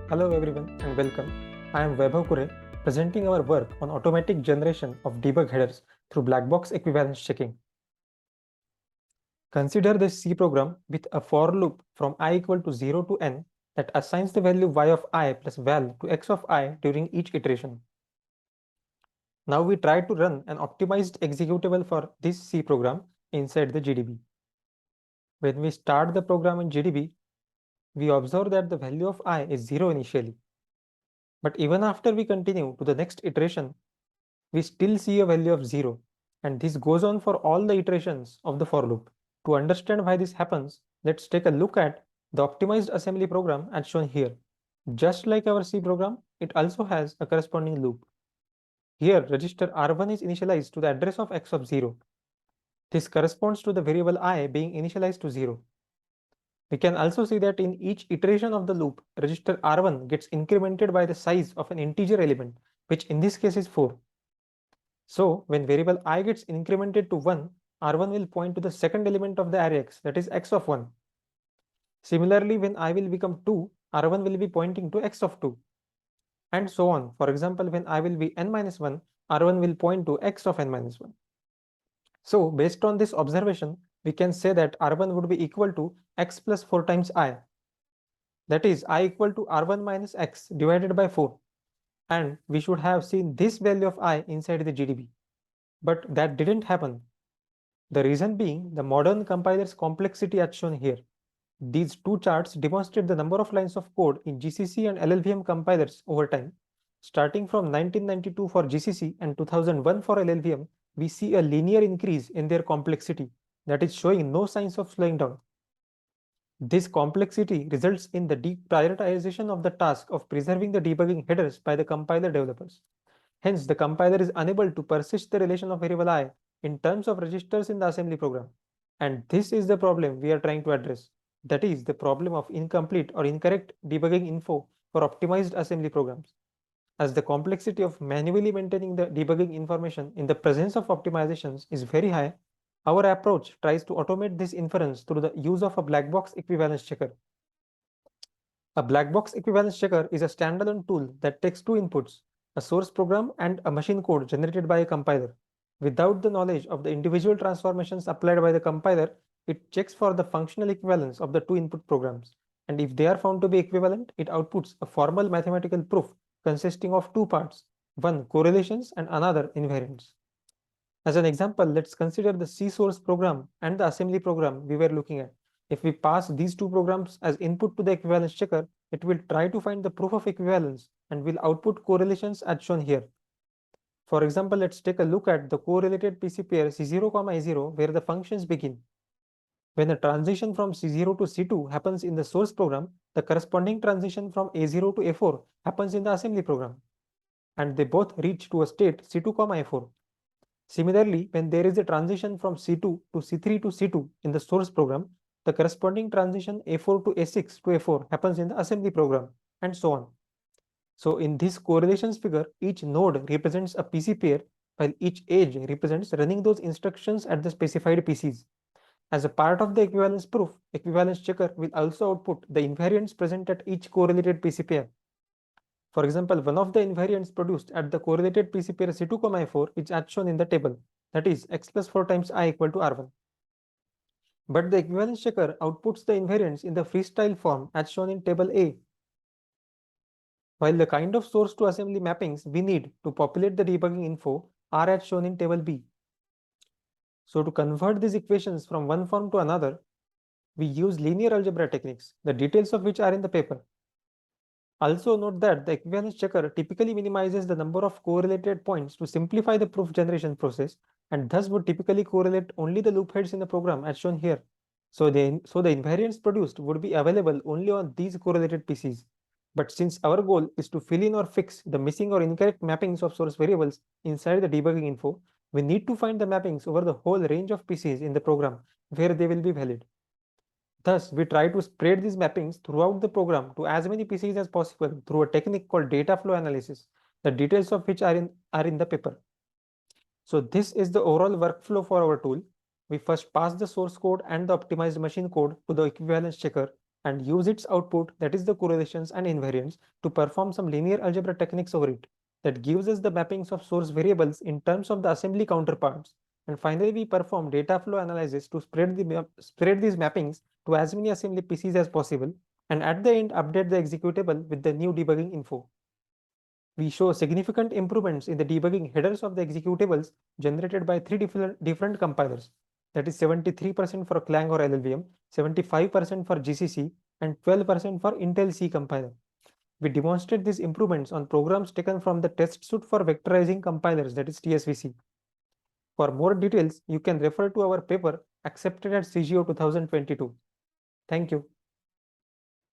Hello everyone and welcome. I am Vaibhav Kure, presenting our work on automatic generation of debug headers through black box equivalence checking. Consider this C program with a for loop from I equal to 0 to n that assigns the value y of I plus val to x of I during each iteration. Now we try to run an optimized executable for this C program inside the GDB. When we start the program in GDB, we observe that the value of I is 0 initially. But even after we continue to the next iteration, we still see a value of 0, and this goes on for all the iterations of the for loop. To understand why this happens, let's take a look at the optimized assembly program as shown here. Just like our C program, it also has a corresponding loop. Here, register R1 is initialized to the address of x of 0. This corresponds to the variable I being initialized to 0. We can also see that in each iteration of the loop, register R1 gets incremented by the size of an integer element, which in this case is 4. So when variable I gets incremented to 1, R1 will point to the second element of the array x, that is x of 1. Similarly, when I will become 2, R1 will be pointing to x of 2. And so on. For example, when I will be n minus 1, R1 will point to x of n minus 1. So based on this observation, we can say that R1 would be equal to x plus 4 times I. That is I equal to R1 minus x divided by 4. And we should have seen this value of I inside the GDB. But that didn't happen. The reason being the modern compiler's complexity as shown here. These two charts demonstrate the number of lines of code in GCC and LLVM compilers over time. Starting from 1992 for GCC and 2001 for LLVM, we see a linear increase in their complexity that is showing no signs of slowing down. This complexity results in the deprioritization of the task of preserving the debugging headers by the compiler developers. Hence, the compiler is unable to persist the relation of variable I in terms of registers in the assembly program. And this is the problem we are trying to address. That is the problem of incomplete or incorrect debugging info for optimized assembly programs. As the complexity of manually maintaining the debugging information in the presence of optimizations is very high, our approach tries to automate this inference through the use of a black box equivalence checker. A black box equivalence checker is a standalone tool that takes two inputs, a source program and a machine code generated by a compiler. Without the knowledge of the individual transformations applied by the compiler, it checks for the functional equivalence of the two input programs. And if they are found to be equivalent, it outputs a formal mathematical proof consisting of two parts, one correlations and another invariants. As an example, let's consider the C source program and the assembly program we were looking at. If we pass these two programs as input to the equivalence checker, it will try to find the proof of equivalence and will output correlations as shown here. For example, let's take a look at the correlated PC pair C0, A0 where the functions begin. When a transition from C0 to C2 happens in the source program, the corresponding transition from A0 to A4 happens in the assembly program. And they both reach to a state C2, A4. Similarly, when there is a transition from C2 to C3 to C2 in the source program, the corresponding transition A4 to A6 to A4 happens in the assembly program, and so on. So in this correlations figure, each node represents a PC pair, while each edge represents running those instructions at the specified PCs. As a part of the equivalence proof, equivalence checker will also output the invariants present at each correlated PC pair. For example, one of the invariants produced at the correlated PC pair C2, A4 is as shown in the table, that is x plus 4 times I equal to R1. But the equivalence checker outputs the invariants in the freestyle form as shown in table A, while the kind of source to assembly mappings we need to populate the debugging info are as shown in table B. So to convert these equations from one form to another, we use linear algebra techniques, the details of which are in the paper. Also note that the equivalence checker typically minimizes the number of correlated points to simplify the proof generation process and thus would typically correlate only the loop heads in the program as shown here. So the invariants produced would be available only on these correlated PCs. But since our goal is to fill in or fix the missing or incorrect mappings of source variables inside the debugging info, we need to find the mappings over the whole range of PCs in the program where they will be valid. Thus, we try to spread these mappings throughout the program to as many PCs as possible through a technique called data flow analysis, the details of which are in the paper. So this is the overall workflow for our tool. We first pass the source code and the optimized machine code to the equivalence checker, and use its output, that is the correlations and invariants, to perform some linear algebra techniques over it. That gives us the mappings of source variables in terms of the assembly counterparts. And finally, we perform data flow analysis to spread these mappings to as many assembly PCs as possible, and at the end update the executable with the new debugging info. We show significant improvements in the debugging headers of the executables generated by three different compilers. That is 73% for Clang or LLVM, 75% for GCC, and 12% for Intel C compiler. We demonstrate these improvements on programs taken from the test suite for vectorizing compilers, that is TSVC. For more details, you can refer to our paper accepted at CGO 2022. Thank you.